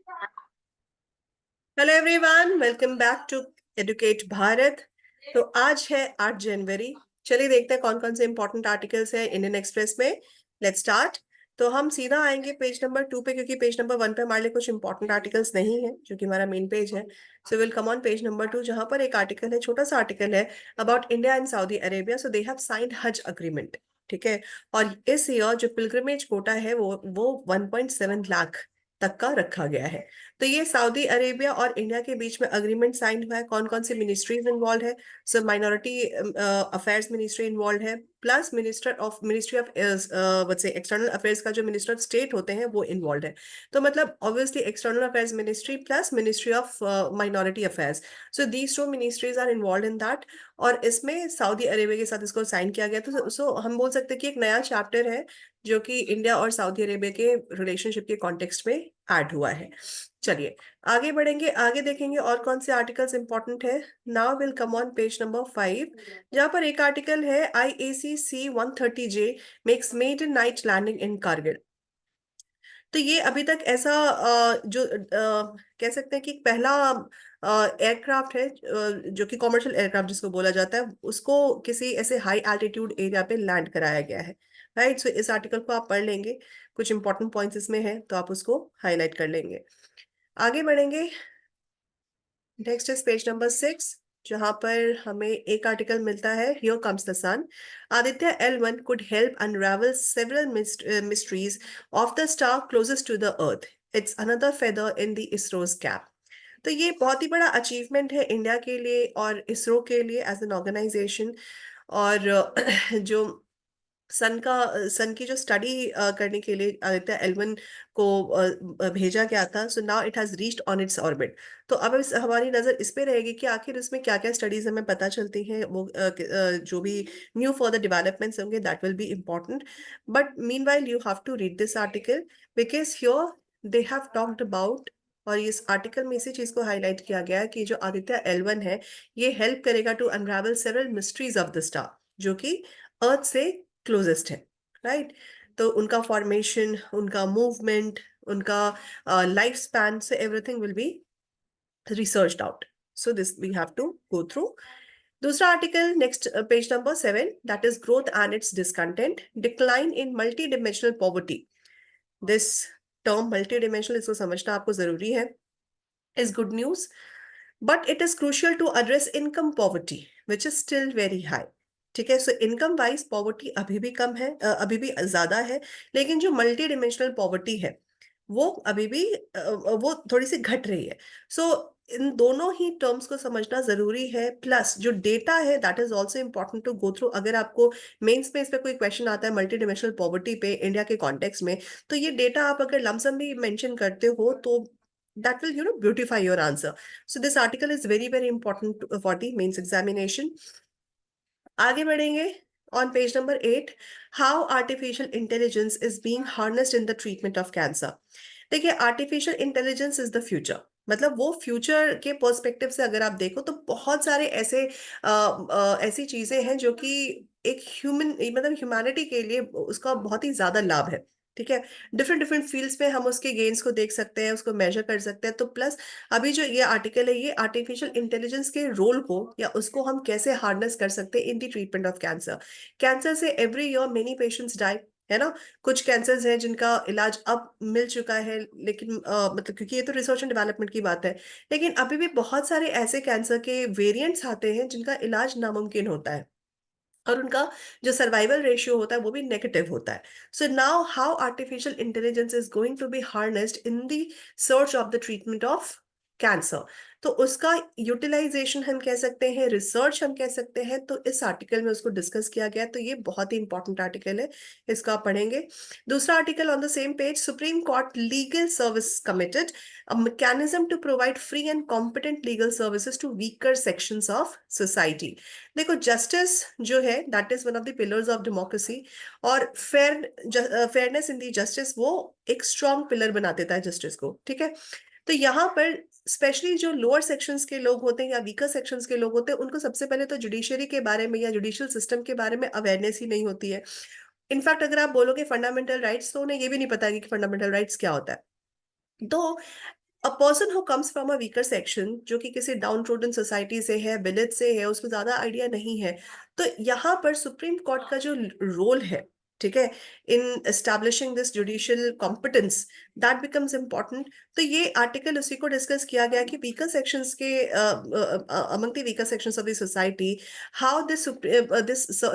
Hello everyone, welcome back to educate Bharat. तो आज है 8 जनवरी। चलिए देखते हैं कौन कौन से इंपॉर्टेंट आर्टिकल्स हैं इंडियन एक्सप्रेस में। Let's start. तो हम सीधा आएंगे पेज नंबर 2 पे, क्योंकि पेज नंबर 1 पे हमारे लिए कुछ इंपॉर्टेंट आर्टिकल्स नहीं है, जो कि हमारा मेन पेज है। So will come on page number 2, जहां पर एक आर्टिकल है, छोटा सा आर्टिकल है, about India and Saudi Arabia. So they have signed हज अग्रीमेंट। ठीक है। और इस ईयर जो पिलग्रिमेज कोटा है वो 1.7 लाख तक का रखा गया है। तो ये सऊदी अरेबिया और इंडिया के बीच में अग्रीमेंट साइन हुआ है। कौन कौन सी मिनिस्ट्रीज इन्वॉल्व है? सो माइनॉरिटी अफेयर्स मिनिस्ट्री इन्वॉल्व है, plus ministry of external affairs का जो मिनिस्टर ऑफ स्टेट होते हैं वो इन्वॉल्व है। तो मतलब obviously external affairs ministry plus ministry of minority affairs. So these two ministries are involve in that. और इसमें सऊदी अरेबिया के साथ इसको साइन किया गया। तो सो हम बोल सकते हैं कि एक नया चैप्टर है, जो कि इंडिया और सऊदी अरेबिया के रिलेशनशिप के कॉन्टेक्स्ट में ऐड हुआ है। चलिए आगे बढ़ेंगे, आगे देखेंगे और कौन से आर्टिकल्स इंपॉर्टेंट है। Now will come on page number 5, जहां पर एक आर्टिकल है, IAC-C-130J makes maiden night landing in Kargil. तो ये अभी तक ऐसा कह सकते हैं कि पहला एयरक्राफ्ट है, जो कि कॉमर्शियल एयरक्राफ्ट जिसको बोला जाता है, उसको किसी ऐसे हाई एल्टीट्यूड एरिया पे लैंड कराया गया है। राइट। सो इस आर्टिकल को आप पढ़ लेंगे, कुछ इंपॉर्टेंट पॉइंट्स इसमें है तो आप उसको हाईलाइट कर लेंगे। आगे बढ़ेंगे। नेक्स्ट इज पेज नंबर 6, जहां पर हमें एक आर्टिकल मिलता है, here comes the sun. Aditya L1 could help unravel several mysteries of the star closest to the earth. It's another feather in the ISRO's cap. तो ये बहुत ही बड़ा अचीवमेंट है इंडिया के लिए और इसरो के लिए एज एन ऑर्गेनाइजेशन। और जो सन की जो स्टडी करने के लिए आदित्य L1 को भेजा गया था, so now it has reached on its orbit. तो अब हमारी नजर इस पे रहेगी कि आखिर इसमें क्या क्या स्टडीज हमें पता चलती हैं, वो जो भी न्यू फर्दर डेवलपमेंट्स होंगे that will be important. But meanwhile you have to read this article, because here they have talked about, और इस आर्टिकल में इसी चीज को हाईलाइट किया गया है कि जो आदित्य L1 है, ये हेल्प करेगा to unravel several mysteries of the star, जो कि अर्थ से क्लोजेस्ट है। राइट। तो उनका फॉर्मेशन, उनका मूवमेंट, उनका लाइफ स्पैन से everything will be researched out. So this we have to go through. दूसरा article, next page number 7, that is growth and its discontent, decline in multi dimensional poverty. This term multi dimensional, इसको समझना आपको जरूरी है, is good news. But it is crucial to address income poverty which is still very high. ठीक है। So income wise poverty अभी भी कम है, अभी भी ज्यादा है, लेकिन जो मल्टी डिमेंशनल पॉवर्टी है वो अभी भी वो थोड़ी सी घट रही है। सो इन दोनों ही टर्म्स को समझना जरूरी है, प्लस जो डेटा है that is also important to go through. अगर आपको मेंस में इस पे कोई क्वेश्चन आता है मल्टी डिमेंशनल पॉवर्टी पे इंडिया के कॉन्टेक्स्ट में, तो ये डेटा आप अगर लमसम भी मेंशन करते हो तो that will beautify your answer. So this article is very very important for the mains examination. आगे बढ़ेंगे। On page number 8, how artificial intelligence is being harnessed in the treatment of cancer. देखिए, artificial intelligence is the future. मतलब वो future के perspective से अगर आप देखो तो बहुत सारे ऐसे ऐसी चीजें हैं जो कि एक मतलब ह्यूमैनिटी के लिए उसका बहुत ही ज्यादा लाभ है। ठीक है। डिफरेंट डिफरेंट फील्ड्स में हम उसके गेन्स को देख सकते हैं, उसको मेजर कर सकते हैं। तो प्लस अभी जो ये आर्टिकल है, ये आर्टिफिशियल इंटेलिजेंस के रोल को या उसको हम कैसे हार्नेस कर सकते हैं in the treatment of cancer. Cancer से every year many patients die, है ना। कुछ कैंसर्स हैं जिनका इलाज अब मिल चुका है, लेकिन मतलब क्योंकि ये तो रिसर्च एंड डेवलपमेंट की बात है, लेकिन अभी भी बहुत सारे ऐसे कैंसर के वेरिएंट्स आते हैं जिनका इलाज नामुमकिन होता है, और उनका जो सर्वाइवल रेशियो होता है वो भी नेगेटिव होता है। So now how artificial intelligence is going to be harnessed in the search of the treatment of cancer. तो उसका यूटिलाइजेशन हम कह सकते हैं, रिसर्च हम कह सकते हैं। तो इस आर्टिकल में उसको डिस्कस किया गया है। तो ये बहुत ही इंपॉर्टेंट आर्टिकल है, इसका आप पढ़ेंगे। दूसरा article on the same page, supreme court legal service committed a mechanism to provide free and competent legal services to weaker sections of society. देखो, जस्टिस जो है that is one of the pillars of democracy, और fairness in the justice वो एक strong pillar बना देता है justice को। ठीक है। तो यहाँ पर स्पेशली जो लोअर सेक्शंस के लोग होते हैं या वीकर सेक्शंस के लोग होते हैं, उनको सबसे पहले तो जुडिशरी के बारे में या जुडिशियल सिस्टम के बारे में अवेयरनेस ही नहीं होती है। इनफैक्ट अगर आप बोलोगे फंडामेंटल राइट्स, तो उन्हें ये भी नहीं पता कि फंडामेंटल राइट्स क्या होता है। तो a person who comes from a weaker section, जो कि किसी डाउन ट्रोडन सोसाइटी से है, विलेज से है, उसको ज्यादा आइडिया नहीं है, तो यहाँ पर सुप्रीम कोर्ट का जो रोल है, ठीक है, in establishing this judicial competence, that becomes important. तो ये आर्टिकल उसी को डिस्कस किया गया कि वीकर सेक्शंस के among the weaker sections of the society, how this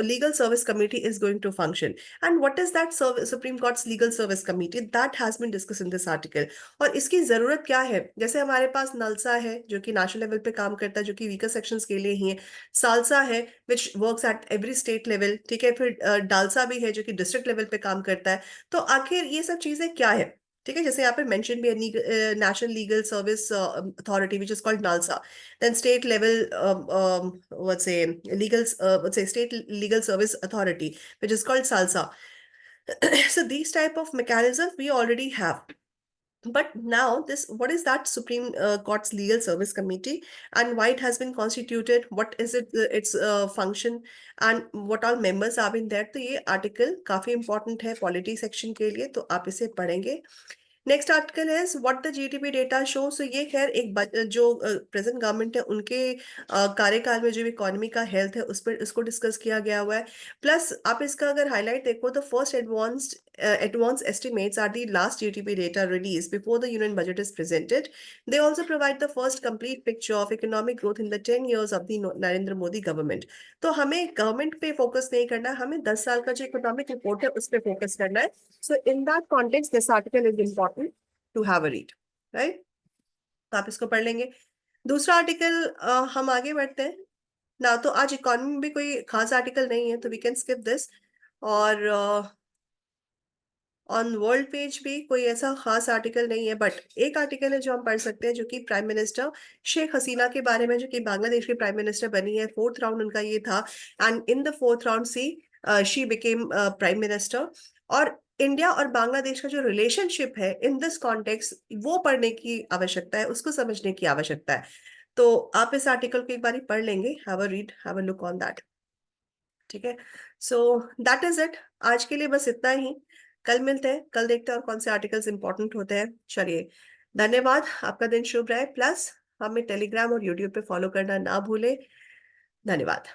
legal service committee is going to function, and what is that supreme court's legal service committee, that has been discuss in this article. और इसकी जरूरत क्या है? जैसे हमारे पास नलसा है जो कि नेशनल लेवल पे काम करता है, जो कि वीकर सेक्शंस के लिए ही है। सालसा है which works at every state level, ठीक है। फिर डालसा भी है जो कि डिस्ट्रिक्ट लेवल पे काम करता है। तो आखिर ये सब चीजें क्या है? ठीक है, जैसे यहाँ पे मेंशन भी है, national legal service authority which is called NALSA, then state level what's a legal what's a state legal service authority which is called SALSA. So these type of mechanisms we already have. But now this, what is that Supreme Court's Legal Service Committee, and why it has been constituted? What is it, its function, and what all members have been there? तो ये article काफी important है polity section के लिए, तो आप इसे पढ़ेंगे। नेक्स्ट आर्टिकल है what the GDP data show. So ये खैर एक जो प्रेजेंट गवर्नमेंट है उनके कार्यकाल में जो इकोनॉमी का हेल्थ है उस पर इसको डिस्कस किया गया हुआ है। प्लस आप इसका अगर हाईलाइट देखो, the first advance estimates are the last GDP data released before the union budget is presented. They also provide the first complete picture of economic growth in the 10 years of the Narendra Modi government. तो हमें government पे focus नहीं करना, हमें 10 साल का जो economic report है उस पे फोकस करना है। So in that context, this article is important to have a read, right? तो आप इसको पढ़ लेंगे। दूसरा आर्टिकल, हम आगे बढ़ते हैं ना। तो आज इकोनॉमी में भी कोई खास आर्टिकल नहीं है, तो वी कैन स्किप दिस। और ऑन वर्ल्ड पेज भी कोई ऐसा खास आर्टिकल नहीं है, बट एक आर्टिकल है जो हम पढ़ सकते हैं, जो कि प्राइम मिनिस्टर शेख हसीना के बारे में, जो कि बांग्लादेश की प्राइम मिनिस्टर बनी है। फोर्थ राउंड उनका ये था, and in the fourth round she became prime minister. और इंडिया और बांग्लादेश का जो रिलेशनशिप है इन दिस कॉन्टेक्स्ट, वो पढ़ने की आवश्यकता है, उसको समझने की आवश्यकता है। तो आप इस आर्टिकल को एक बार पढ़ लेंगे, have a read, have a look on that, ठीक है। सो दैट इज इट, आज के लिए बस इतना ही। कल मिलते हैं, कल देखते हैं और कौन से आर्टिकल्स इंपॉर्टेंट होते हैं। चलिए, धन्यवाद, आपका दिन शुभ रहे। प्लस हमें टेलीग्राम और यूट्यूब पे फॉलो करना ना भूले। धन्यवाद।